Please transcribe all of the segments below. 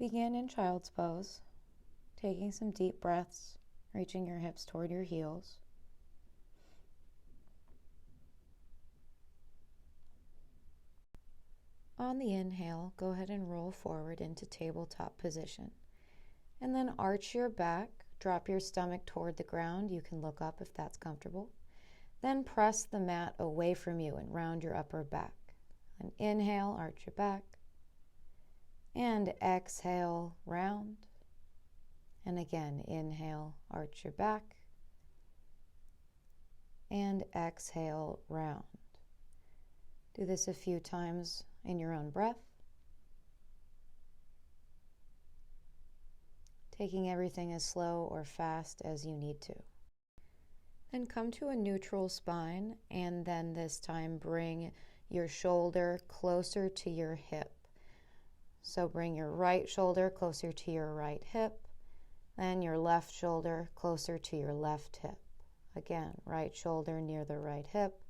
Begin in child's pose, taking some deep breaths, reaching your hips toward your heels. On the inhale, go ahead and roll forward into tabletop position. And then arch your back, drop your stomach toward the ground. You can look up if that's comfortable. Then press the mat away from you and round your upper back. And inhale, arch your back. And exhale, round. And again, inhale, arch your back. And exhale, round. Do this a few times in your own breath. Taking everything as slow or fast as you need to. Then come to a neutral spine, and then this time bring your shoulder closer to your hip. So bring your right shoulder closer to your right hip, then your left shoulder closer to your left hip. Again, right shoulder near the right hip,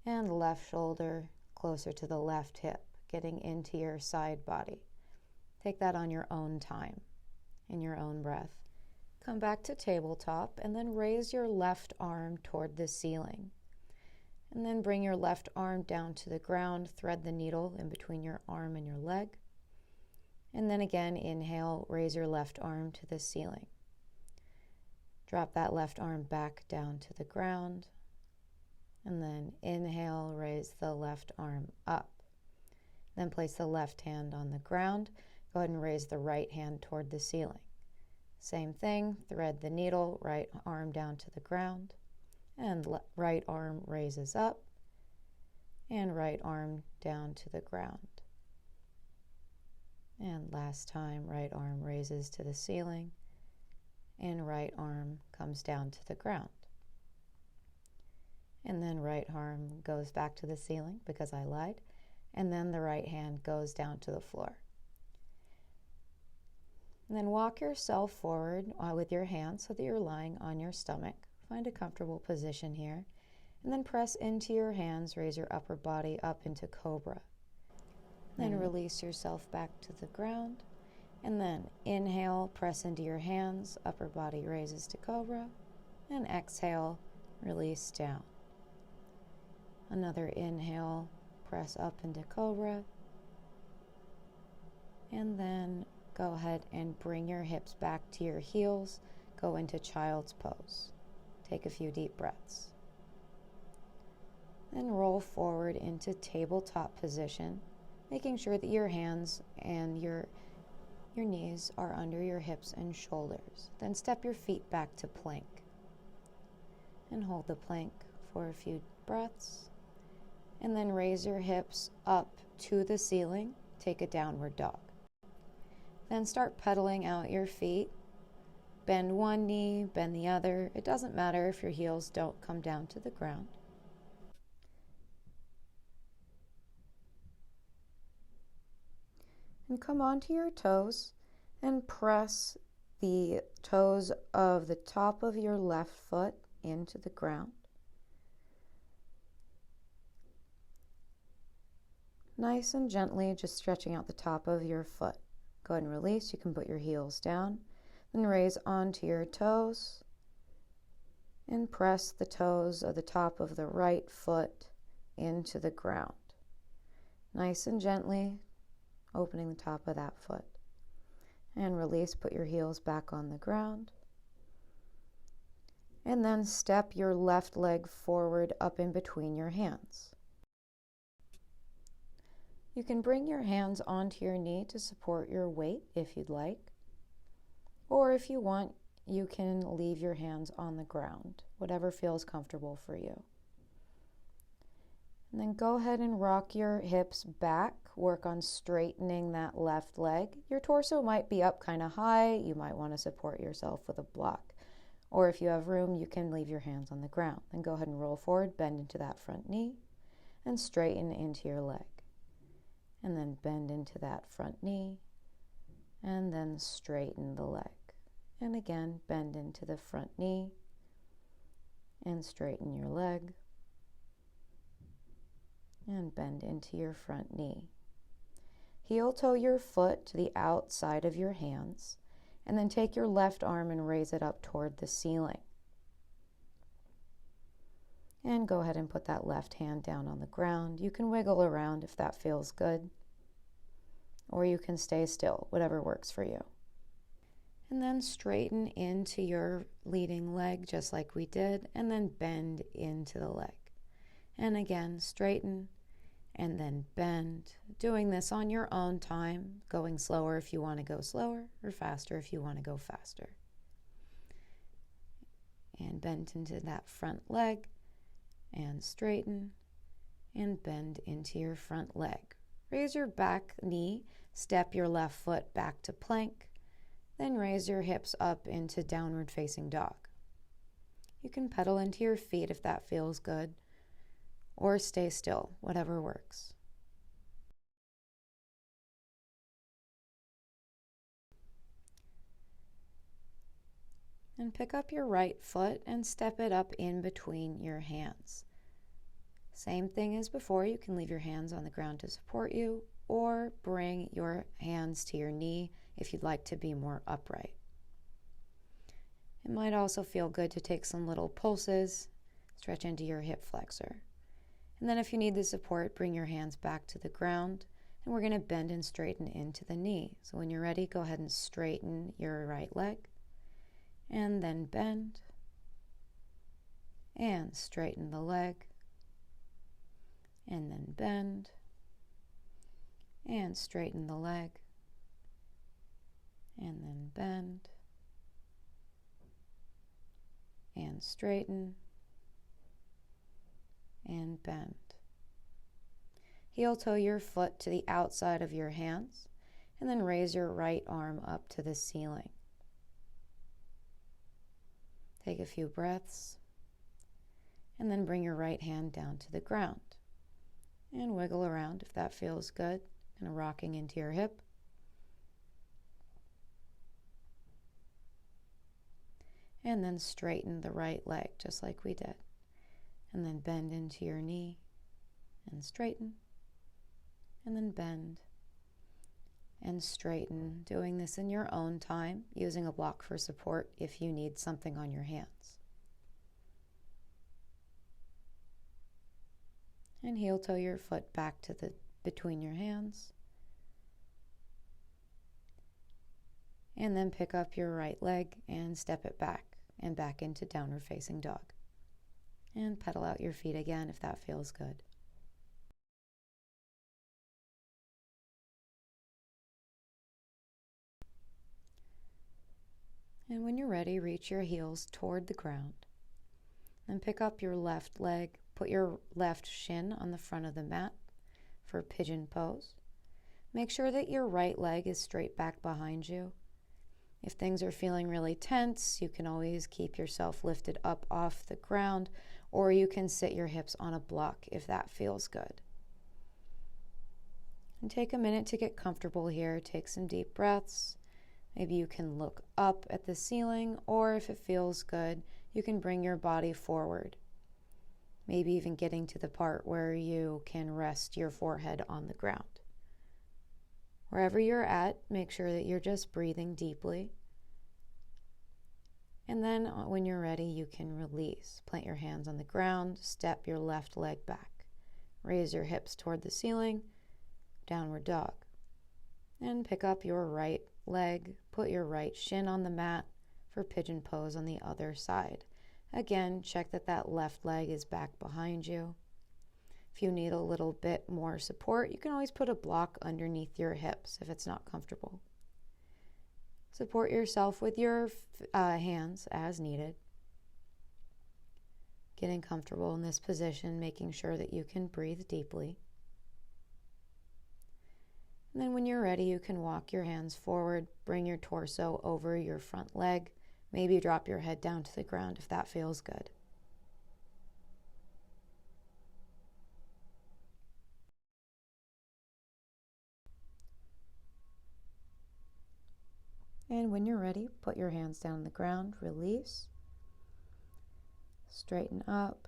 and left shoulder closer to the left hip, getting into your side body. Take that on your own time, in your own breath. Come back to tabletop and then raise your left arm toward the ceiling. And then bring your left arm down to the ground, thread the needle in between your arm and your leg. And then again, inhale, raise your left arm to the ceiling. Drop that left arm back down to the ground. And then inhale, raise the left arm up. Then place the left hand on the ground. Go ahead and raise the right hand toward the ceiling. Same thing, thread the needle, right arm down to the ground. And right arm raises up. And right arm down to the ground. And last time, right arm raises to the ceiling. And right arm comes down to the ground. And then right arm goes back to the ceiling because I lied. And then the right hand goes down to the floor. And then walk yourself forward with your hands so that you're lying on your stomach. Find a comfortable position here. And then press into your hands, raise your upper body up into cobra. Then release yourself back to the ground. And then inhale, press into your hands, upper body raises to cobra. And exhale, release down. Another inhale, press up into cobra. And then go ahead and bring your hips back to your heels. Go into child's pose. Take a few deep breaths. Then roll forward into tabletop position, making sure that your hands and your knees are under your hips and shoulders. Then step your feet back to plank. And hold the plank for a few breaths. And then raise your hips up to the ceiling. Take a downward dog. Then start pedaling out your feet. Bend one knee, bend the other. It doesn't matter if your heels don't come down to the ground. And come onto your toes and press the toes of the top of your left foot into the ground. Nice and gently, just stretching out the top of your foot. Go ahead and release. You can put your heels down. Then raise onto your toes and press the toes of the top of the right foot into the ground. Nice and gently, opening the top of that foot. And release, put your heels back on the ground. And then step your left leg forward up in between your hands. You can bring your hands onto your knee to support your weight if you'd like. Or if you want, you can leave your hands on the ground, whatever feels comfortable for you. And then go ahead and rock your hips back. Work on straightening that left leg. Your torso might be up kind of high. You might want to support yourself with a block. Or if you have room, you can leave your hands on the ground. Then go ahead and roll forward, bend into that front knee, and straighten into your leg. And then bend into that front knee, and then straighten the leg. And again, bend into the front knee, and straighten your leg, and bend into your front knee. Heel toe your foot to the outside of your hands, and then take your left arm and raise it up toward the ceiling. And go ahead and put that left hand down on the ground. You can wiggle around if that feels good, or you can stay still, whatever works for you. And then straighten into your leading leg just like we did, and then bend into the leg. And again, straighten and then bend. Doing this on your own time, going slower if you want to go slower, or faster if you want to go faster. And bend into that front leg, and straighten, and bend into your front leg. Raise your back knee, step your left foot back to plank, then raise your hips up into downward facing dog. You can pedal into your feet if that feels good, or stay still, whatever works. And pick up your right foot and step it up in between your hands. Same thing as before, you can leave your hands on the ground to support you, or bring your hands to your knee if you'd like to be more upright. It might also feel good to take some little pulses, stretch into your hip flexor. And then if you need the support, bring your hands back to the ground, and we're going to bend and straighten into the knee. So when you're ready, go ahead and straighten your right leg, and then bend, and straighten the leg, and then bend, and straighten the leg, and then bend, and straighten, and bend. Heel toe your foot to the outside of your hands, and then raise your right arm up to the ceiling. Take a few breaths, and then bring your right hand down to the ground. And wiggle around if that feels good, kind of rocking into your hip. And then straighten the right leg, just like we did. And then bend into your knee, and straighten, and then bend, and straighten. Doing this in your own time, using a block for support if you need something on your hands. And heel toe your foot back to the between your hands. And then pick up your right leg and step it back and back into downward facing dog. And pedal out your feet again if that feels good. And when you're ready, reach your heels toward the ground. Then pick up your left leg, put your left shin on the front of the mat for pigeon pose. Make sure that your right leg is straight back behind you. If things are feeling really tense, you can always keep yourself lifted up off the ground, or you can sit your hips on a block if that feels good. And take a minute to get comfortable here. Take some deep breaths. Maybe you can look up at the ceiling, or if it feels good, you can bring your body forward. Maybe even getting to the part where you can rest your forehead on the ground. Wherever you're at, make sure that you're just breathing deeply. And then when you're ready, you can release. Plant your hands on the ground, step your left leg back. Raise your hips toward the ceiling, downward dog. And pick up your right leg, put your right shin on the mat for pigeon pose on the other side. Again, check that that left leg is back behind you. If you need a little bit more support, you can always put a block underneath your hips if it's not comfortable. Support yourself with your hands as needed. Getting comfortable in this position, making sure that you can breathe deeply. And then when you're ready, you can walk your hands forward, bring your torso over your front leg, maybe drop your head down to the ground if that feels good. And when you're ready, put your hands down on the ground, release, straighten up,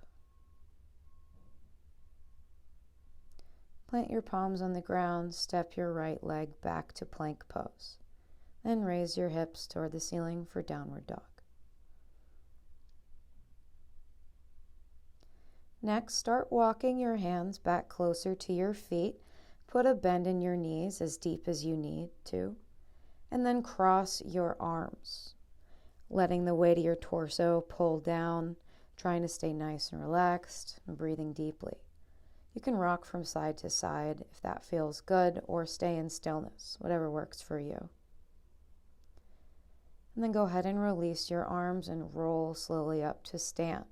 Plant your palms on the ground, step your right leg back to plank pose. Then raise your hips toward the ceiling for downward dog. Next, start walking your hands back closer to your feet. Put a bend in your knees as deep as you need to. And then cross your arms, letting the weight of your torso pull down, trying to stay nice and relaxed and breathing deeply. You can rock from side to side if that feels good, or stay in stillness, whatever works for you. And then go ahead and release your arms and roll slowly up to stand.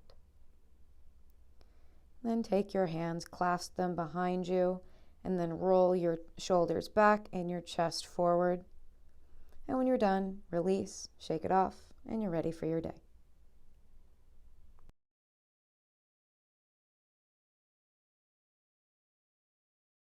Then take your hands, clasp them behind you, and then roll your shoulders back and your chest forward. And when you're done, release, shake it off, and you're ready for your day.